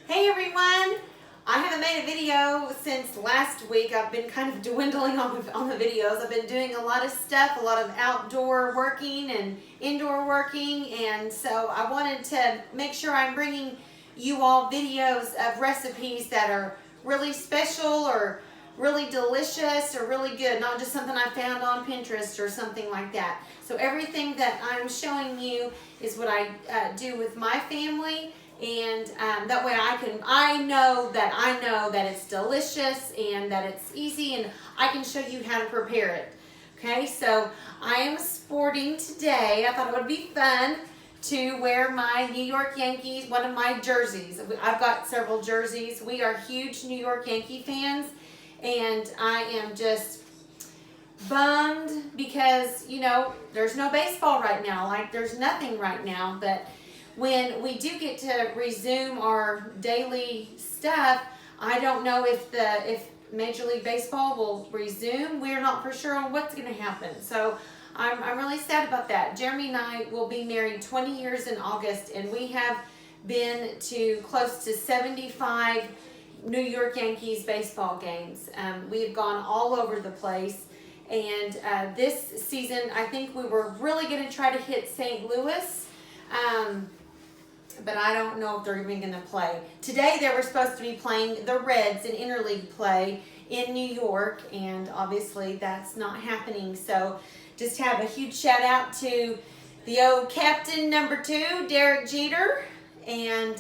Hey everyone! I haven't made a video since last week. I've been kind of dwindling on the videos. I've been doing a lot of stuff, a lot of outdoor working and indoor working, and so I wanted to make sure I'm bringing you all videos of recipes that are really special or really delicious or really good, not just something I found on Pinterest or something like that. So everything that I'm showing you is what I do with my family, and that way I know that it's delicious and that it's easy, and I can show you how to prepare it. Okay, so I am sporting today. I thought it would be fun to wear my New York Yankees, one of my jerseys. I've got several jerseys. We are huge New York Yankee fans, and I am just bummed because, there's no baseball right now. Like, there's nothing right now. But when we do get to resume our daily stuff, I don't know if Major League Baseball will resume. We're not for sure on what's going to happen. So I'm really sad about that. Jeremy and I will be married 20 years in August, and we have been to close to 75 New York Yankees baseball games. We've gone all over the place, and this season I think we were really going to try to hit St. Louis, but I don't know if they're even going to play. Today they were supposed to be playing the Reds in interleague play in New York, and obviously that's not happening. So just have a huge shout out to the old captain number 2, Derek Jeter, and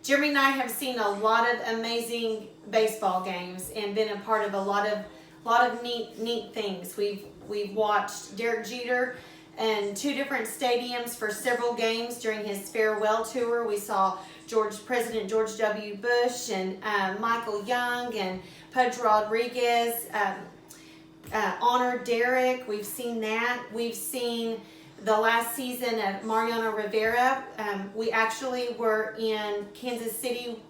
Jeremy and I have seen a lot of amazing baseball games and been a part of a lot of neat things. We've watched Derek Jeter in 2 different stadiums for several games during his farewell tour. We saw President George W. Bush and Michael Young and Pudge Rodriguez honor Derek. We've seen that. We've seen the last season of Mariano Rivera. We actually were in Kansas City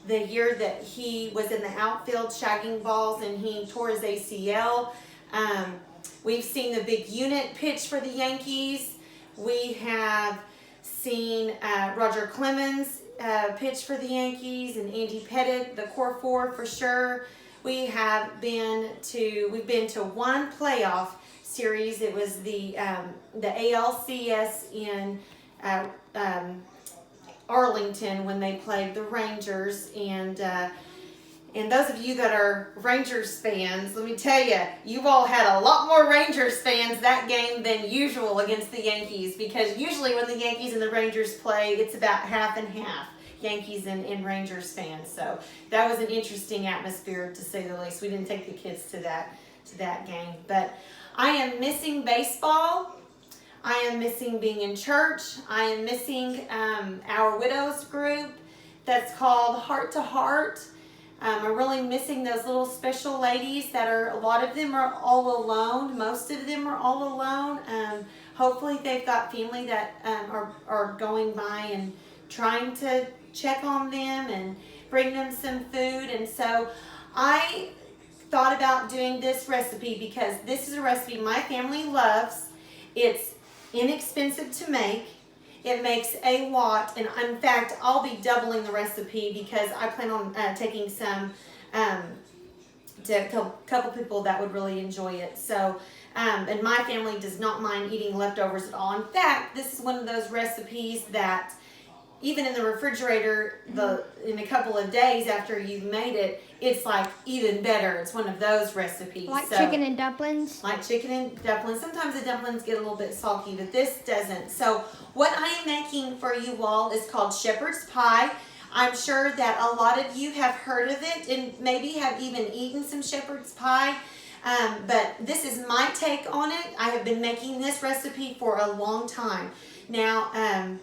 the year that he was in the outfield shagging balls and he tore his ACL. We've seen the big unit pitch for the Yankees. We have seen Roger Clemens pitch for the Yankees, and Andy Pettitte, the core 4 for sure. We've been to one playoff series. It was the ALCS in Arlington when they played the Rangers, and those of you that are Rangers fans, let me tell you, you've all had a lot more Rangers fans that game than usual against the Yankees, because usually when the Yankees and the Rangers play, it's about half and half, Yankees and Rangers fans. So that was an interesting atmosphere, to say the least. We didn't take the kids to that game, but I am missing baseball. I am missing being in church. I am missing our widows group that's called Heart to Heart. I'm really missing those little special ladies a lot of them are all alone. Most of them are all alone. Hopefully they've got family that are going by and trying to check on them and bring them some food. And so I thought about doing this recipe because this is a recipe my family loves. It's inexpensive to make. It makes a lot, and in fact, I'll be doubling the recipe because I plan on taking some to a couple people that would really enjoy it. So, and my family does not mind eating leftovers at all. In fact, this is one of those recipes that even in the refrigerator, in a couple of days after you've made it, it's like even better. It's one of those recipes. Like chicken and dumplings? Like chicken and dumplings. Sometimes the dumplings get a little bit salty, but this doesn't. So what I am making for you all is called shepherd's pie. I'm sure that a lot of you have heard of it and maybe have even eaten some shepherd's pie. But this is my take on it. I have been making this recipe for a long time. Now,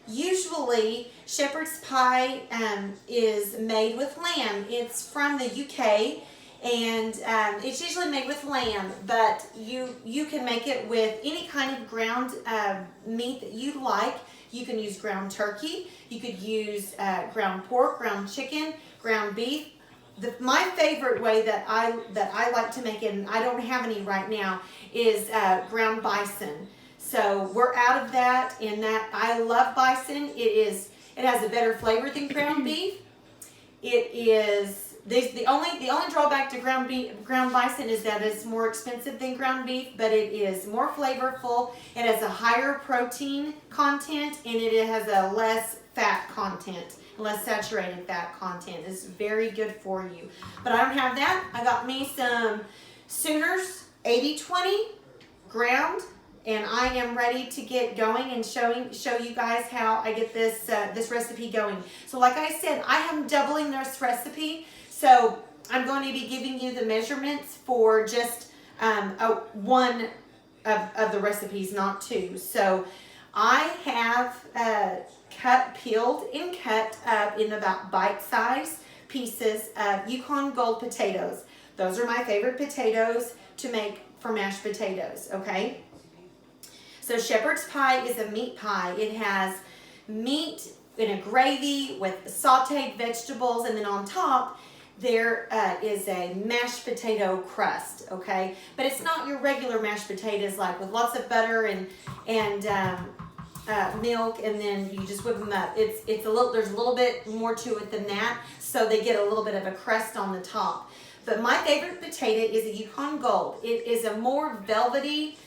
usually, shepherd's pie is made with lamb. It's from the UK, and it's usually made with lamb, but you can make it with any kind of ground meat that you like. You can use ground turkey. You could use ground pork, ground chicken, ground beef. My favorite way that I like to make it, and I don't have any right now, is ground bison. So we're out of that, and that I love bison. It has a better flavor than ground beef. It is the only drawback to ground bison is that it's more expensive than ground beef, but it is more flavorful. It has a higher protein content, and it has a less fat content, less saturated fat content. It's very good for you. But I don't have that. I got me some Sooners 80/20 ground, and I am ready to get going and show you guys how I get this this recipe going. So like I said, I am doubling this recipe, so I'm going to be giving you the measurements for just one of the recipes, not two. So I have peeled and cut up in about bite-sized pieces of Yukon Gold potatoes. Those are my favorite potatoes to make for mashed potatoes, okay? So shepherd's pie is a meat pie. It has meat in a gravy with sauteed vegetables, and then on top there is a mashed potato crust, okay? But it's not your regular mashed potatoes like with lots of butter and milk, and then you just whip them up. It's a little, there's a little bit more to it than that, so they get a little bit of a crust on the top. But my favorite potato is a Yukon Gold. It is a more velvety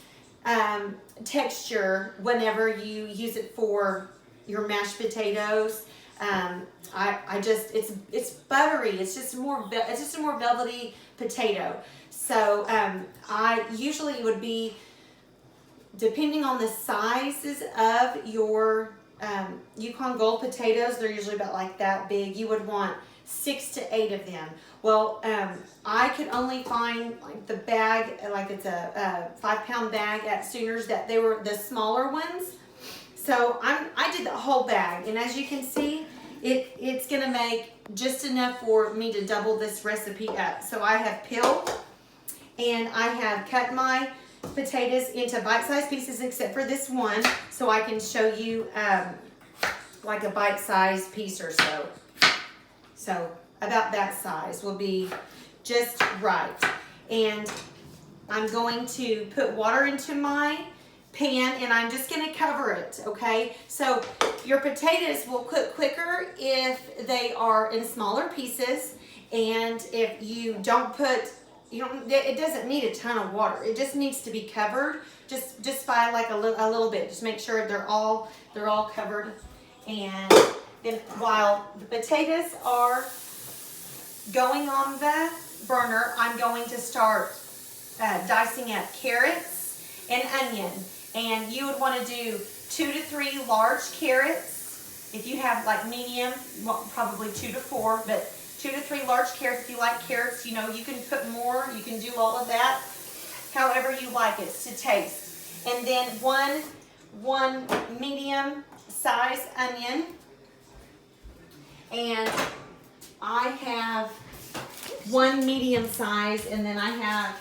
texture whenever you use it for your mashed potatoes. It's buttery. It's just a more velvety potato. So I usually it would be, depending on the sizes of your Yukon Gold potatoes, they're usually about like that big. You would want 6 to 8 of them. Well, I could only find like the bag, like it's a 5-pound bag at Sooners, that they were the smaller ones. So I did the whole bag, and as you can see, it's gonna make just enough for me to double this recipe up. So I have peeled and I have cut my potatoes into bite-sized pieces, except for this one, so I can show you like a bite-sized piece or so. So about that size will be just right. And I'm going to put water into my pan, and I'm just going to cover it, okay? So your potatoes will cook quicker if they are in smaller pieces, and if you don't put, it doesn't need a ton of water. It just needs to be covered just by like a little bit. Just make sure they're all covered. And then while the potatoes are going on the burner, I'm going to start dicing up carrots and onion. And you would want to do 2 to 3 large carrots. If you have like medium, well, probably 2 to 4, but 2 to 3 large carrots. If you like carrots, you can put more. You can do all of that however you like it to taste. And then one medium size onion. And I have 1 medium size, and then I have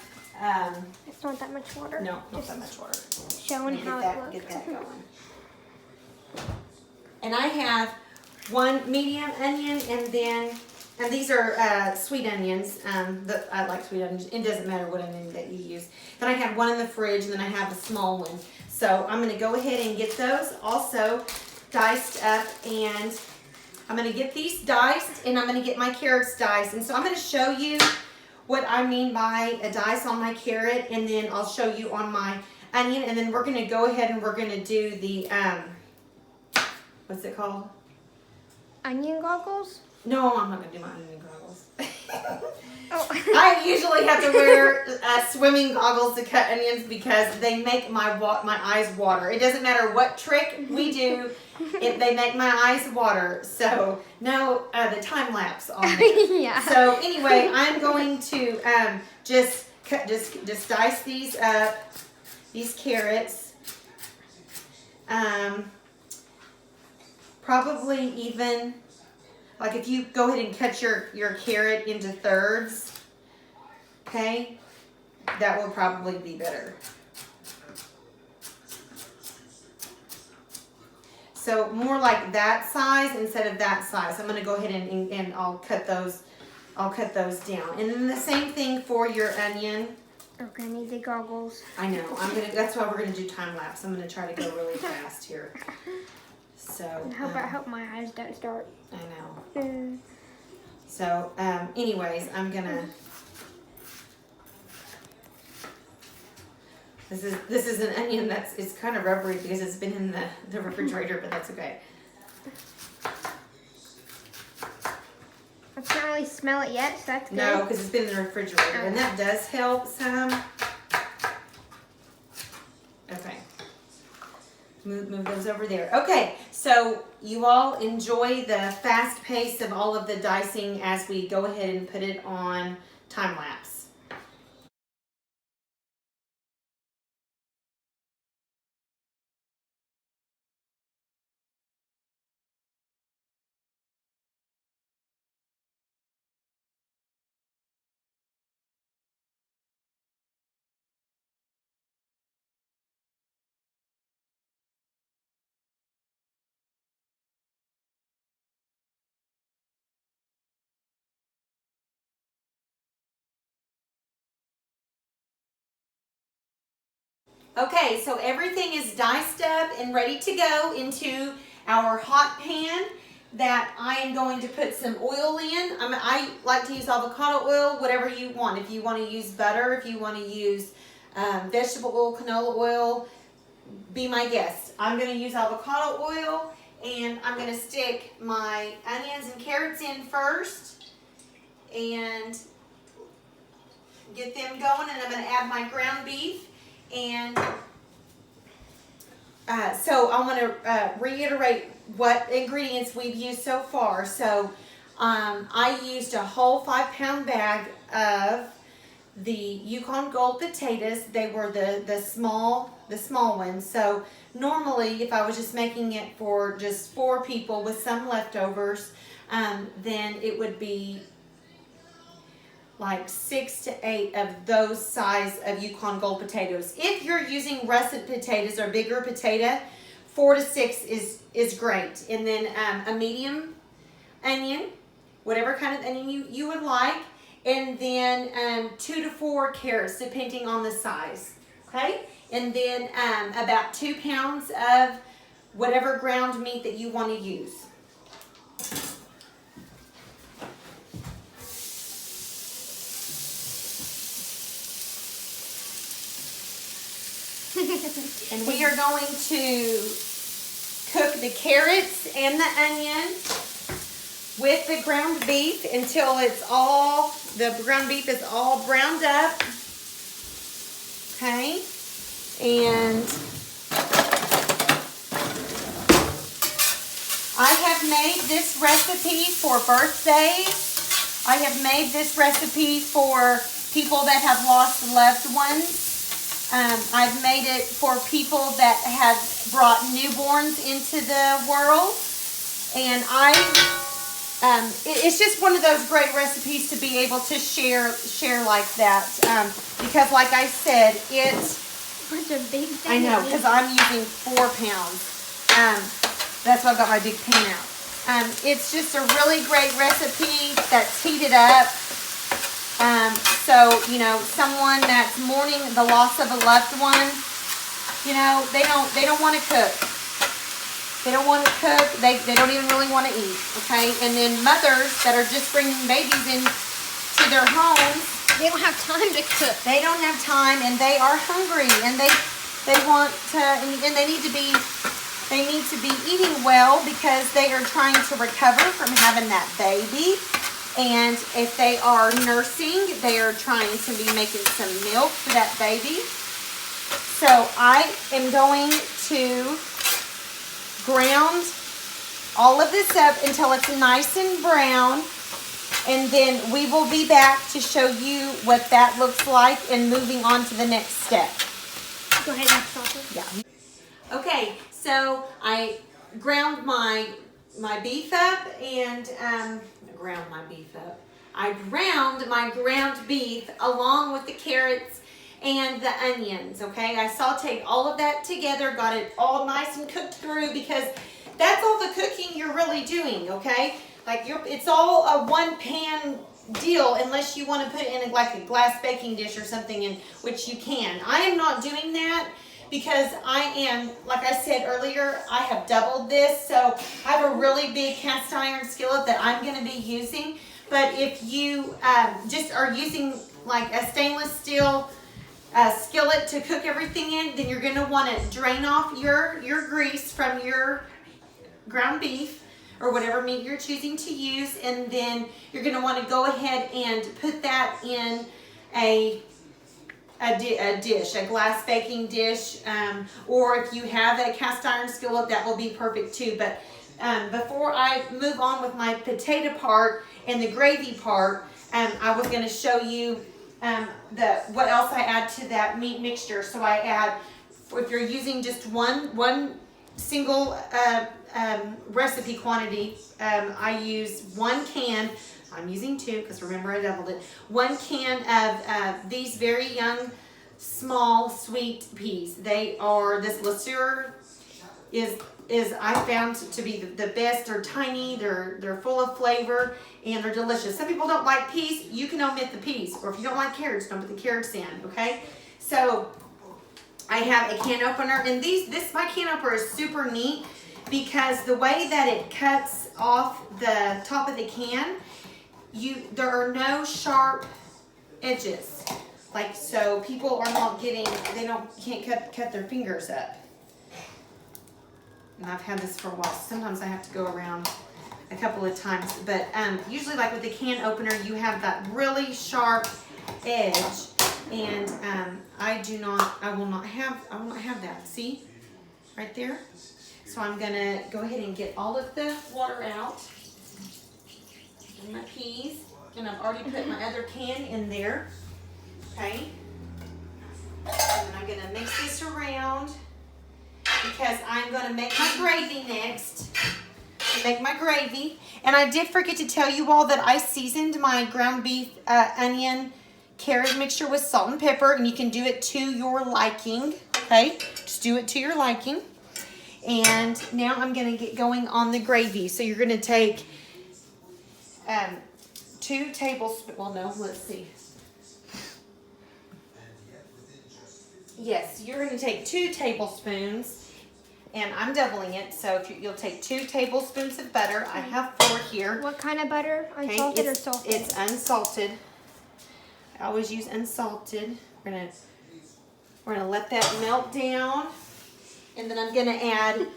it's not that much water. No, not that much water. Showing how it looks. Get that going. And I have 1 medium onion, and these are sweet onions. I like sweet onions. It doesn't matter what onion that you use. Then I have 1 in the fridge, and then I have a small one. So I'm going to go ahead and get those also diced up, and I'm going to get these diced, and I'm going to get my carrots diced. And so I'm going to show you what I mean by a dice on my carrot, and then I'll show you on my onion, and then we're going to go ahead and we're going to do the, what's it called? Onion goggles? No, I'm not going to do my onion goggles. Oh. I usually have to wear swimming goggles to cut onions because they make my eyes water. It doesn't matter what trick we do, they make my eyes water. So no, the time lapse on it. Yeah. So anyway, I'm going to just dice these up, these carrots. Probably even. Like if you go ahead and cut your carrot into thirds, okay, that will probably be better. So more like that size instead of that size. I'm going to go ahead and I'll cut those down. And then the same thing for your onion. Okay, I need the goggles. I know. That's why we're going to do time lapse. I'm going to try to go really fast here. So I hope my eyes don't start. I know. So anyways, I'm gonna. This is an onion it's kind of rubbery because it's been in the refrigerator, but that's okay. I can't really smell it yet, so that's good. No, because it's been in the refrigerator, and that does help some. Okay. Move those over there. Okay, so you all enjoy the fast pace of all of the dicing as we go ahead and put it on time lapse. Okay, so everything is diced up and ready to go into our hot pan that I am going to put some oil in. I like to use avocado oil, whatever you want. If you want to use butter, if you want to use vegetable oil, canola oil, be my guest. I'm going to use avocado oil, and I'm going to stick my onions and carrots in first and get them going, and I'm going to add my ground beef. And so I want to reiterate what ingredients we've used so far. So I used a whole 5-pound bag of the Yukon Gold potatoes. They were the small ones. So normally, if I was just making it for just 4 people with some leftovers, then it would be like 6 to 8 of those size of Yukon Gold potatoes. If you're using russet potatoes or bigger potato, 4 to 6 is great. And then a medium onion, whatever kind of onion you would like, and then 2 to 4 carrots, depending on the size. Okay, and then about 2 pounds of whatever ground meat that you want to use. And we are going to cook the carrots and the onion with the ground beef until the ground beef is all browned up. Okay, and I have made this recipe for birthdays. I have made this recipe for people that have lost loved ones. I've made it for people that have brought newborns into the world, and it's just one of those great recipes to be able to share like that, because like I said, it's a big thing. I know, because I'm using 4 pounds. That's why I've got my big pan out. It's just a really great recipe that's heated up. So, you know, someone that's mourning the loss of a loved one, you know, they don't want to cook. They don't want to cook. They don't even really want to eat, okay? And then mothers that are just bringing babies into their homes, they don't have time to cook. They don't have time, and they are hungry, and they want to, and they need to be eating well because they are trying to recover from having that baby. And if they are nursing, they are trying to be making some milk for that baby. So I am going to ground all of this up until it's nice and brown. And then we will be back to show you what that looks like and moving on to the next step. Go ahead and sauce it. Yeah. Okay, so I ground my beef up and I ground my ground beef along with the carrots and the onions, okay? I sauteed all of that together, got it all nice and cooked through, because that's all the cooking you're really doing, okay? Like it's all a one pan deal unless you want to put it in like a glass baking dish or something, in which you can. I am not doing that because I am, like I said earlier, I have doubled this. So I have a really big cast iron skillet that I'm going to be using. But if you just are using like a stainless steel skillet to cook everything in, then you're going to want to drain off your grease from your ground beef or whatever meat you're choosing to use, and then you're going to want to go ahead and put that in a dish, a glass baking dish, or if you have a cast iron skillet, that will be perfect too. But before I move on with my potato part and the gravy part, I was going to show you what else I add to that meat mixture. So I add, if you're using just one single recipe quantity, I use 1 can. I'm using 2 because remember I doubled it. 1 can of these very young, small, sweet peas. They are, this LeSueur is I found to be the best. They're tiny, they're full of flavor, and they're delicious. Some people don't like peas. You can omit the peas, or if you don't like carrots, don't put the carrots in. Okay, so I have a can opener, and my can opener is super neat because the way that it cuts off the top of the can, there are no sharp edges. Like, so people are not getting, can't cut their fingers up. And I've had this for a while. Sometimes I have to go around a couple of times, but usually like with the can opener, you have that really sharp edge, and I will not have that. See, right there. So I'm gonna go ahead and get all of the water out in my peas, and I've already put my other can in there. Okay, and I'm gonna mix this around because I'm gonna make my gravy next. Make my gravy, and I did forget to tell you all that I seasoned my ground beef, onion, carrot mixture with salt and pepper, and you can do it to your liking. Okay, just do it to your liking. And now I'm gonna get going on the gravy. So you're gonna take 2 tablespoons. Well, no, let's see. Yes, you're gonna take 2 tablespoons. And I'm doubling it, so you'll take 2 tablespoons of butter. I have 4 here. What kind of butter? Unsalted or salted? It's unsalted. I always use unsalted. We're gonna let that melt down, and then I'm gonna add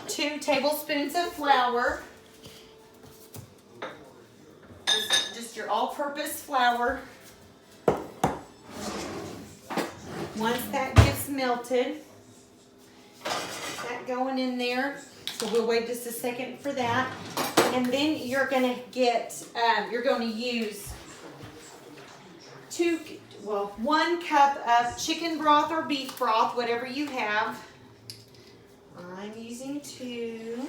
2 tablespoons of flour. Just your all-purpose flour. Once that gets melted, that going in there, so we'll wait just a second for that, and then you're going to use 1 cup of chicken broth or beef broth, whatever you have. I'm using 2.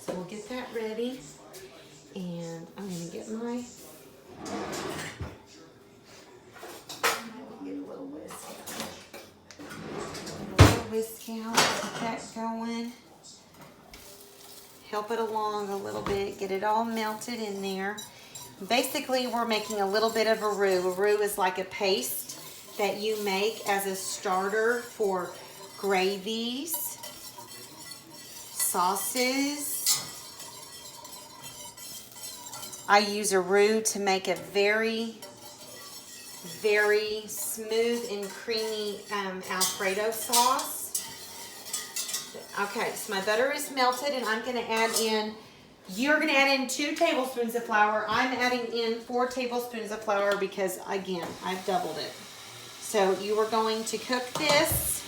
So we'll get that ready. And I'm going to get a little whisk out. Get that going. Help it along a little bit. Get it all melted in there. Basically, we're making a little bit of a roux. A roux is like a paste that you make as a starter for gravies, sauces. I use a roux to make a very, very smooth and creamy Alfredo sauce. Okay, so my butter is melted, and I'm going to add in, you're going to add in 2 tablespoons of flour. I'm adding in 4 tablespoons of flour because, again, I've doubled it. So you are going to cook this,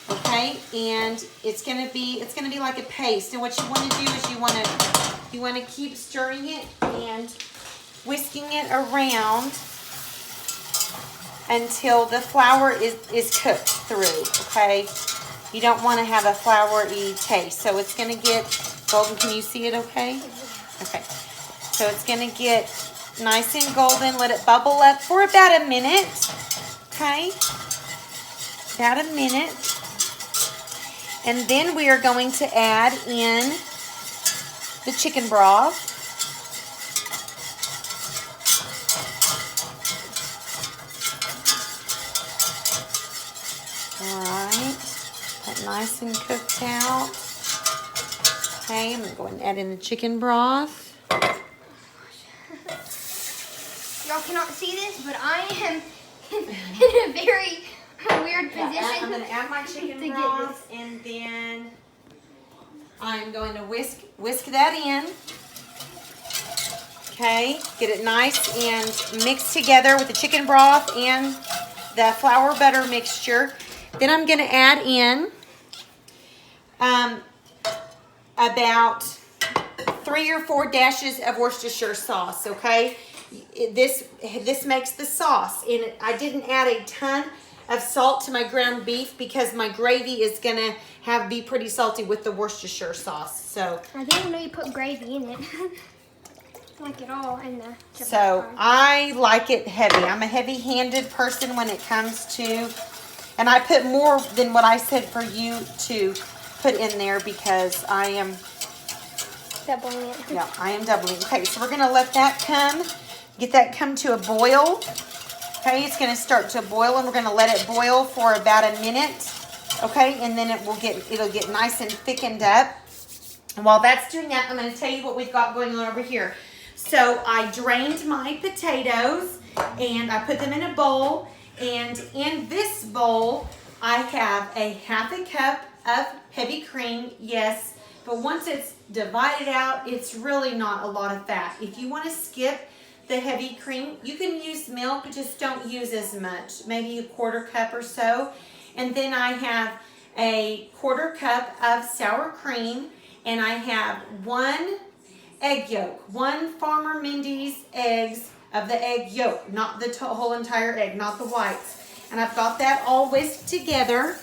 okay, and it's going to be like a paste. And what you want to do is you want to keep stirring it and whisking it around until the flour is cooked through, okay? You don't want to have a floury taste. So it's going to get golden. Can you see it okay? Okay. So it's going to get nice and golden. Let it bubble up for about a minute, okay? About a minute. And then we are going to add in the chicken broth. All right, that nice and cooked out. Okay, I'm gonna go ahead and add in the chicken broth. Y'all cannot see this, but I am in a very weird position. I'm gonna add my chicken broth, and then I'm going to whisk that in. Okay, get it nice and mixed together with the chicken broth and the flour butter mixture. Then I'm going to add in about 3 or 4 dashes of Worcestershire sauce. Okay, this makes the sauce, and I didn't add a ton of salt to my ground beef because my gravy is going to be pretty salty with the Worcestershire sauce. So I didn't know you put gravy in it. Like it all in the So I like it heavy. I'm a heavy-handed person when it comes to, and I put more than what I said for you to put in there because I am doubling it. Yeah, I am doubling. Okay, so we're gonna let that get that come to a boil. Okay, it's gonna start to boil, and we're gonna let it boil for about a minute. Okay, and then it'll get nice and thickened up. And while that's doing that, I'm gonna tell you what we've got going on over here. So I drained my potatoes and I put them in a bowl, and in this bowl I have a half a cup of heavy cream, yes, but once it's divided out, it's really not a lot of fat. If you want to skip the heavy cream, you can use milk, but just don't use as much, maybe a 1/4 cup or so. And then I have a 1/4 cup of sour cream, and I have 1 egg yolk, 1 Farmer Mindy's eggs of the egg yolk, not the whole entire egg, not the whites. And I've got that all whisked together.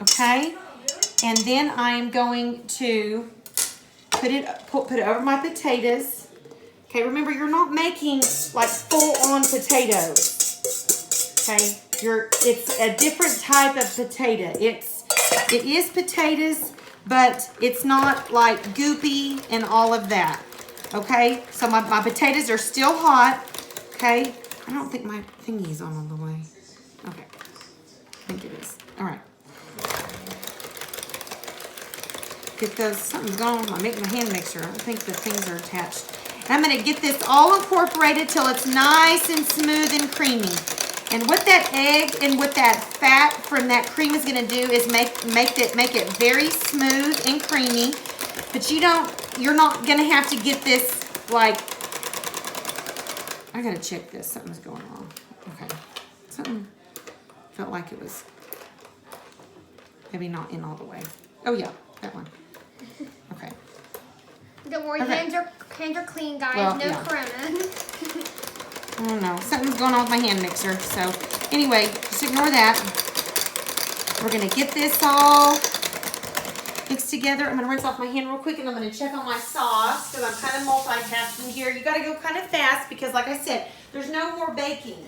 Okay, and then I'm going to put it over my potatoes. Okay, remember you're not making like full-on potatoes. Okay, it's a different type of potato. It is potatoes, but it's not like goopy and all of that. Okay, so my potatoes are still hot. Okay, I don't think my thingy is on all the way. Okay, I think it is. All right. Get those, something's going on with my hand mixer. I don't think the things are attached. And I'm gonna get this all incorporated till it's nice and smooth and creamy. And what that egg and what that fat from that cream is gonna do is make it very smooth and creamy. But you're not gonna have to get this like, I gotta check this, something's going on. Okay, something felt like it was maybe not in all the way. Oh yeah, that one. Okay. Don't worry, Okay. hands are clean, guys. Well, no yeah. corona. I don't know. Something's going on with my hand mixer. So anyway, just ignore that. We're going to get this all mixed together. I'm going to rinse off my hand real quick, and I'm going to check on my sauce because I'm kind of multitasking here. You got to go kind of fast because, like I said, there's no more baking.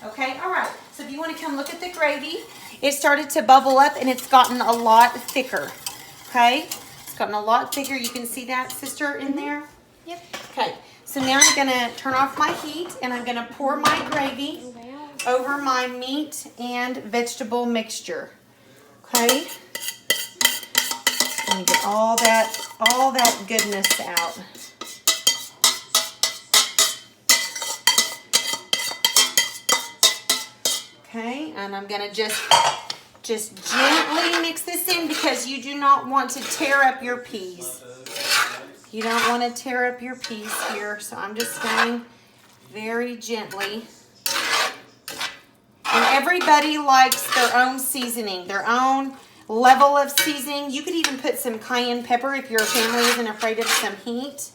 Okay? All right. So if you want to come look at the gravy, it started to bubble up, and it's gotten a lot thicker. Okay? It's gotten a lot thicker. You can see that, sister, in there? Yep. Okay. So now I'm going to turn off my heat, and I'm going to pour my gravy over my meat and vegetable mixture. Okay? Let me get all that goodness out. Okay, and I'm going to just gently mix this in because you do not want to tear up your peas. You don't want to tear up your peas here, so I'm just going very gently. And everybody likes their own seasoning, their own level of seasoning. You could even put some cayenne pepper if your family isn't afraid of some heat.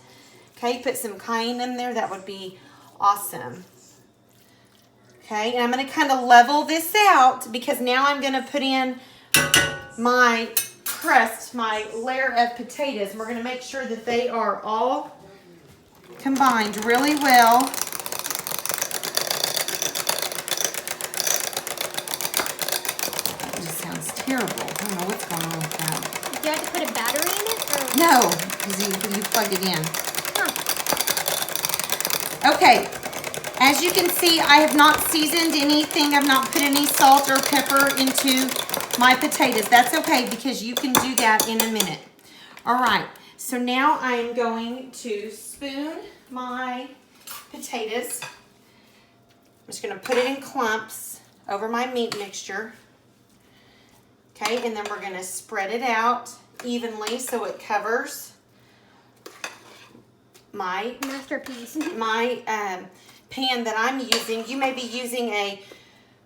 Okay, put some cayenne in there. That would be awesome. Okay, and I'm going to kind of level this out because now I'm going to put in my crust, my layer of potatoes. And we're going to make sure that they are all combined really well. That just sounds terrible. I don't know what's going on with that. Do you have to put a battery in it? Or? No, because you plugged it in. Huh. Okay, as you can see, I have not seasoned anything. I've not put any salt or pepper into my potatoes. That's okay because you can do that in a minute. All right, so now I'm going to spoon my potatoes. I'm just going to put it in clumps over my meat mixture. Okay, and then we're going to spread it out evenly so it covers my masterpiece. my pan that I'm using. You may be using a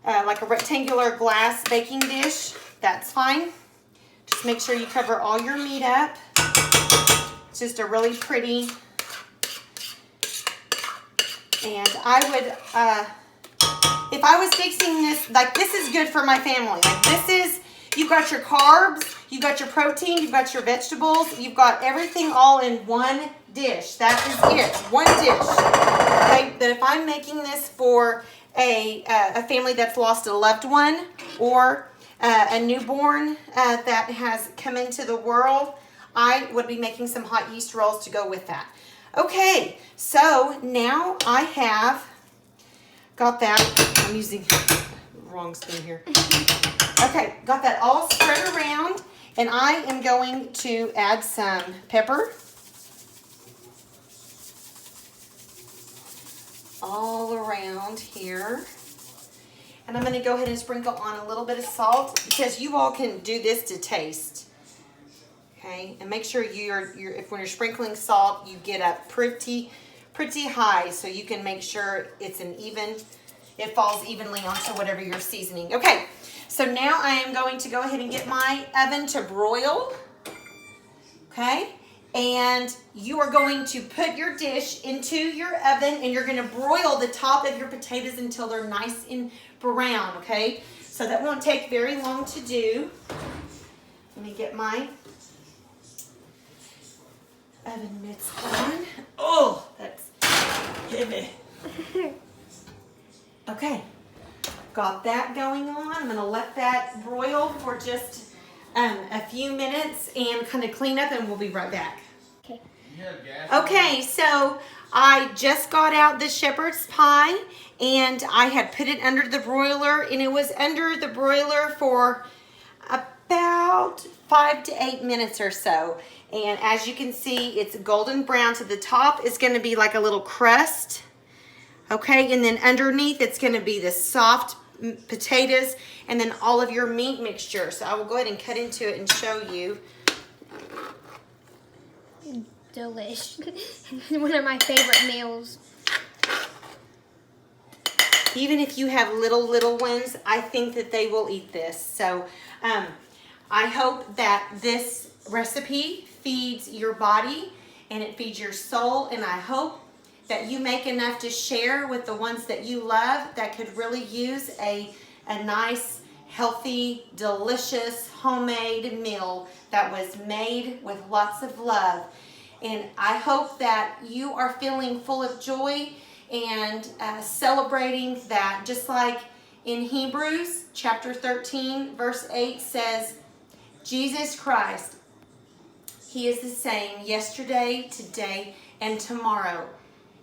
like a rectangular glass baking dish. That's fine. Just make sure you cover all your meat up. It's just a really pretty. And I would, if I was fixing this, like this is good for my family. Like this is, you've got your carbs, you've got your protein, you've got your vegetables, you've got everything all in one dish. That is it, one dish. Okay, but if I'm making this for a family that's lost a loved one or a newborn that has come into the world, I would be making some hot yeast rolls to go with that. Okay, so now I have got that. I'm using the wrong spoon here. Okay, got that all spread around, and I am going to add some pepper. All around here. And I'm going to go ahead and sprinkle on a little bit of salt because you all can do this to taste. Okay, and make sure if when you're sprinkling salt, you get up pretty high so you can make sure it's it falls evenly onto whatever you're seasoning. Okay, so now I am going to go ahead and get my oven to broil. Okay, and you are going to put your dish into your oven and you're going to broil the top of your potatoes until they're nice and brown. Okay, so that won't take very long to do. Let me get my oven mitts on. Oh, that's heavy. Okay, got that going on. I'm going to let that broil for just a few minutes and kind of clean up, and we'll be right back. Okay. Okay, so I just got out the shepherd's pie, and I had put it under the broiler, and it was under the broiler for about 5 to 8 minutes or so. And as you can see, it's golden brown. So the top is going to be like a little crust. Okay, and then underneath it's going to be the soft potatoes and then all of your meat mixture. So I will go ahead and cut into it and show you. Delish. One of my favorite meals. Even if you have little ones, I think that they will eat this. So I hope that this recipe feeds your body and it feeds your soul, and I hope that you make enough to share with the ones that you love that could really use a nice, healthy, delicious, homemade meal that was made with lots of love. And I hope that you are feeling full of joy and celebrating that, just like in Hebrews chapter 13 verse 8 says, Jesus Christ, He is the same yesterday, today, and tomorrow.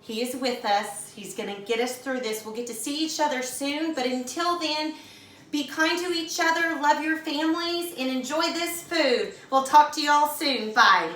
He is with us. He's going to get us through this. We'll get to see each other soon, but until then, be kind to each other, love your families, and enjoy this food. We'll talk to you all soon. Bye.